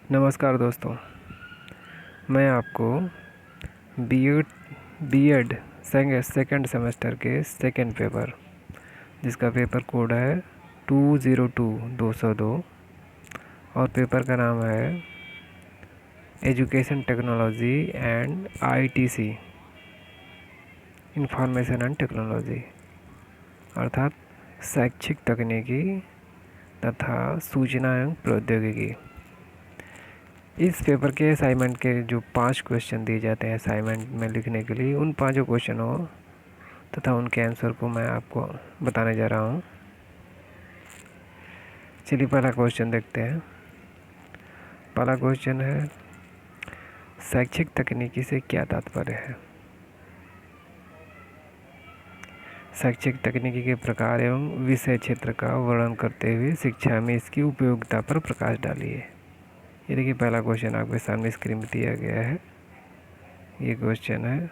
नमस्कार दोस्तों, मैं आपको बीएड सेकंड सेमेस्टर के सेकंड पेपर, जिसका पेपर कोड है 202 और पेपर का नाम है education technology and ITC, information and technology, अर्थात शैक्षिक तकनीकी तथा सूचना एवं प्रौद्योगिकी। इस पेपर के असाइनमेंट के जो 5 क्वेश्चन दिए जाते हैं असाइनमेंट में लिखने के लिए, उन 5 क्वेश्चनों तथा उनके आंसर को मैं आपको बताने जा रहा हूँ। चलिए पहला क्वेश्चन देखते हैं। पहला क्वेश्चन है, शैक्षिक तकनीकी से क्या तात्पर्य है? शैक्षिक तकनीकी के प्रकार एवं विषय क्षेत्र का वर्णन करते हुए शिक्षा में इसकी उपयोगिता पर प्रकाश डालिए। ये देखिए, पहला क्वेश्चन आपके सामने स्क्रीन में दिया गया है। ये क्वेश्चन है,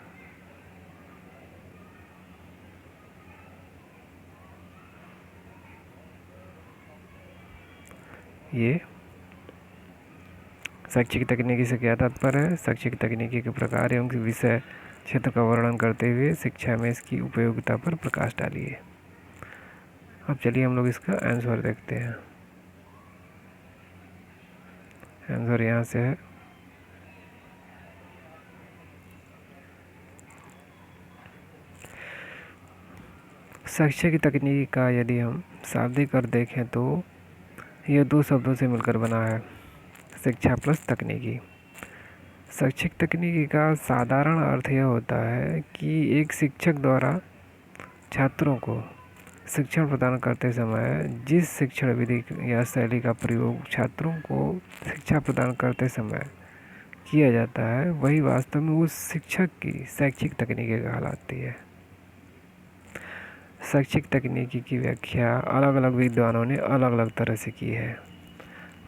ये शैक्षिक तकनीकी से क्या तात्पर्य है? शैक्षिक तकनीकी के प्रकार एवं विषय क्षेत्र का वर्णन करते हुए शिक्षा में इसकी उपयोगिता पर प्रकाश डालिए। अब चलिए हम लोग इसका आंसर देखते हैं। आंसर यहाँ से है, शैक्षिक तकनीकी का यदि हम शाब्दिक अर्थ देखें तो यह 2 शब्दों से मिलकर बना है, शिक्षा प्लस तकनीकी। शैक्षिक तकनीकी का साधारण अर्थ यह होता है कि एक शिक्षक द्वारा छात्रों को शिक्षण प्रदान करते समय जिस शिक्षण विधि या शैली का प्रयोग छात्रों को शिक्षा प्रदान करते समय किया जाता है, वही वास्तव में उस शिक्षक की शैक्षिक तकनीकी कहलाती है। शैक्षिक तकनीकी की व्याख्या अलग अलग विद्वानों ने अलग अलग तरह से की है।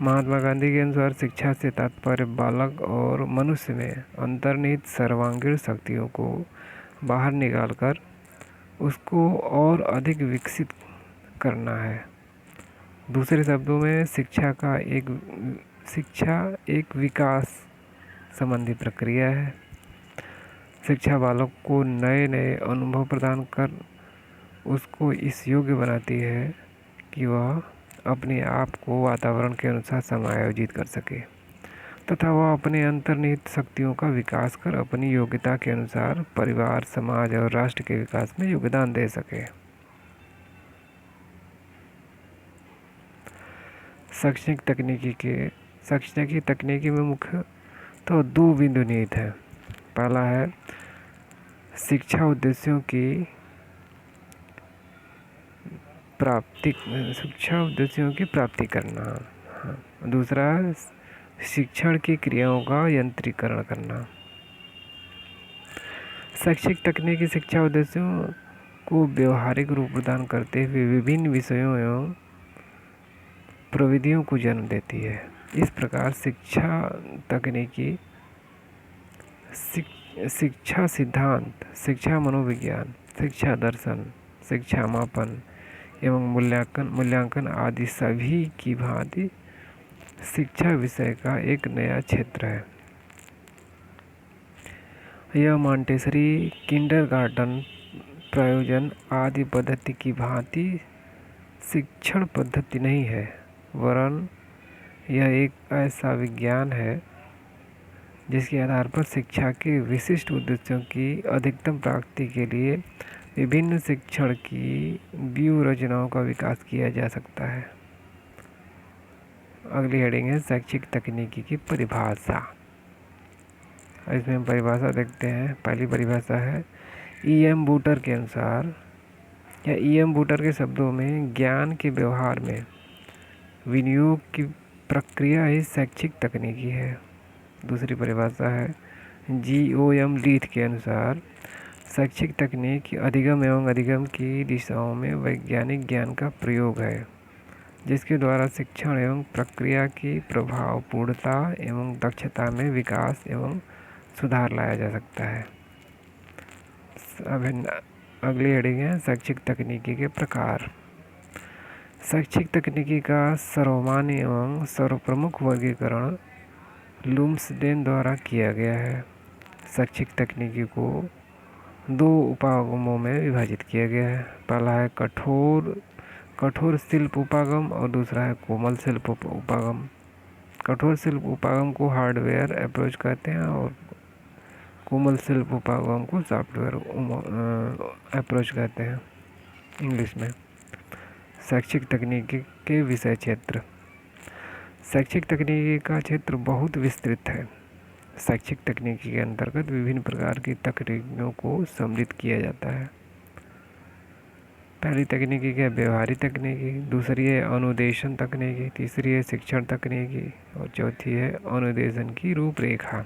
महात्मा गांधी के अनुसार शिक्षा से तात्पर्य बालक और मनुष्य में अंतर्निहित सर्वांगीण शक्तियों को बाहर निकालकर उसको और अधिक विकसित करना है। दूसरे शब्दों में शिक्षा एक विकास संबंधी प्रक्रिया है। शिक्षा बालक को नए नए अनुभव प्रदान कर उसको इस योग्य बनाती है कि वह अपने आप को वातावरण के अनुसार समायोजित कर सके तथा वह अपने अंतर्निहित शक्तियों का विकास कर अपनी योग्यता के अनुसार परिवार, समाज और राष्ट्र के विकास में योगदान दे सके। शैक्षणिक तकनीकी में मुख्य तो 2 बिंदु निहित हैं। पहला है शिक्षा उद्देश्यों की प्राप्ति करना। दूसरा है शिक्षण की क्रियाओं का यंत्रीकरण करना। शैक्षिक तकनीकी शिक्षा उद्देश्यों को व्यवहारिक रूप प्रदान करते हुए विभिन्न विषयों एवं प्रविधियों को जन्म देती है। इस प्रकार शिक्षा तकनीकी शिक्षा सिद्धांत, शिक्षा मनोविज्ञान, शिक्षा दर्शन, शिक्षा मापन एवं मूल्यांकन आदि सभी की भांति शिक्षा विषय का एक नया क्षेत्र है। यह मॉन्टेसरी, किंडरगार्टन, प्रयोजन आदि पद्धति की भांति शिक्षण पद्धति नहीं है, वरन यह एक ऐसा विज्ञान है जिसके आधार पर शिक्षा के विशिष्ट उद्देश्यों की अधिकतम प्राप्ति के लिए विभिन्न शिक्षण की व्यूह रचनाओं का विकास किया जा सकता है। अगली हेडिंग है शैक्षिक तकनीकी की परिभाषा। इसमें हम परिभाषा देखते हैं। पहली परिभाषा है ई.एम. बूटर के अनुसार, या ई.एम. बूटर के शब्दों में ज्ञान के व्यवहार में विनियोग की प्रक्रिया ही शैक्षिक तकनीकी है। दूसरी परिभाषा है जी.ओ.एम. लीथ के अनुसार, शैक्षिक तकनीक अधिगम एवं अधिगम की दिशाओं में वैज्ञानिक ज्ञान का प्रयोग है, जिसके द्वारा शिक्षण एवं प्रक्रिया की प्रभावपूर्णता एवं दक्षता में विकास एवं सुधार लाया जा सकता है। अगली हेडिंग है शैक्षिक तकनीकी के प्रकार। शैक्षिक तकनीकी का सर्वमान्य एवं सर्वप्रमुख वर्गीकरण लुम्सडेन द्वारा किया गया है। शैक्षिक तकनीकी को दो उपागमों में विभाजित किया गया है। पहला है कठोर शिल्प उपागम और दूसरा है कोमल शिल्प उपागम। कठोर शिल्प उपागम को हार्डवेयर अप्रोच कहते हैं और कोमल शिल्प उपागम को सॉफ्टवेयर अप्रोच कहते हैं इंग्लिश में। शैक्षिक तकनीकी के विषय क्षेत्र। शैक्षिक तकनीकी का क्षेत्र बहुत विस्तृत है। शैक्षिक तकनीकी के अंतर्गत विभिन्न प्रकार की तकनीकों को सम्मिलित किया जाता है। पहली तकनीकी है व्यवहारिक तकनीकी, दूसरी है अनुदेशन तकनीकी, तीसरी है शिक्षण तकनीकी और चौथी है अनुदेशन की रूपरेखा।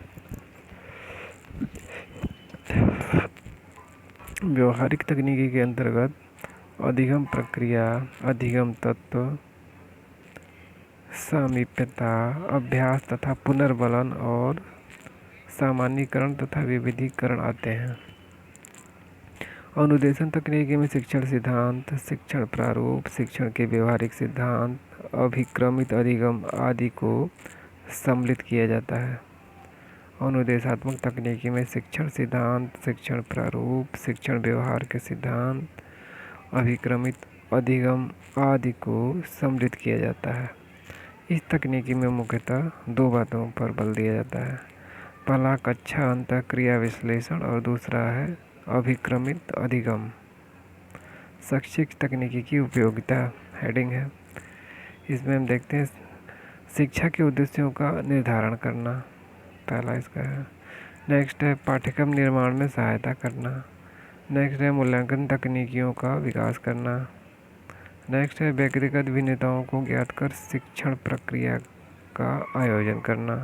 व्यवहारिक तकनीकी के अंतर्गत अधिगम प्रक्रिया, अधिगम तत्व, सामीप्यता, अभ्यास तथा पुनर्बलन और सामान्यीकरण तथा विविधीकरण आते हैं। अनुदेशन तकनीकी में शिक्षण सिद्धांत, शिक्षण प्रारूप, शिक्षण के व्यवहारिक सिद्धांत, अभिक्रमित अधिगम आदि को सम्मिलित किया जाता है। अनुदेशात्मक तकनीकी में शिक्षण सिद्धांत, शिक्षण प्रारूप, शिक्षण व्यवहार के सिद्धांत, अभिक्रमित अधिगम आदि को सम्मिलित किया जाता है। इस तकनीकी में मुख्यतः दो बातों पर बल दिया जाता है। पहला कक्षा अंतःक्रिया विश्लेषण और दूसरा है अभिक्रमित अधिगम। शैक्षिक तकनीकी की उपयोगिता हेडिंग है। इसमें हम देखते हैं शिक्षा के उद्देश्यों का निर्धारण करना, पहला इसका है। नेक्स्ट है पाठ्यक्रम निर्माण में सहायता करना। नेक्स्ट है मूल्यांकन तकनीकियों का विकास करना। नेक्स्ट है व्यक्तिगत भिन्नताओं को ज्ञात कर शिक्षण प्रक्रिया का आयोजन करना।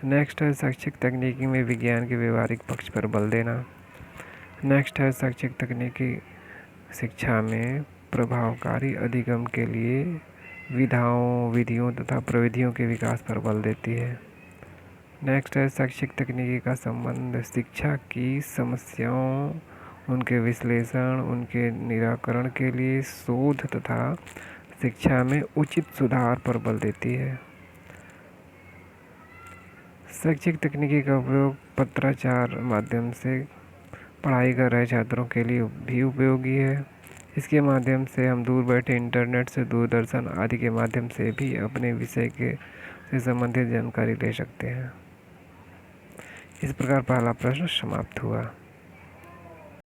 नेक्स्ट है शैक्षिक तकनीकी में विज्ञान के व्यवहारिक पक्ष पर बल देना। नेक्स्ट है शैक्षिक तकनीकी शिक्षा में प्रभावकारी अधिगम के लिए विधियों तथा प्रविधियों के विकास पर बल देती है। नेक्स्ट है शैक्षिक तकनीकी का संबंध शिक्षा की समस्याओं, उनके विश्लेषण, उनके निराकरण के लिए शोध तथा शिक्षा में उचित सुधार पर बल देती है। शैक्षिक तकनीकी का उपयोग पत्राचार माध्यम से पढ़ाई कर रहे छात्रों के लिए भी उपयोगी है। इसके माध्यम से हम दूर बैठे इंटरनेट से दूरदर्शन आदि के माध्यम से भी अपने विषय से संबंधित जानकारी ले सकते हैं। इस प्रकार पहला प्रश्न समाप्त हुआ।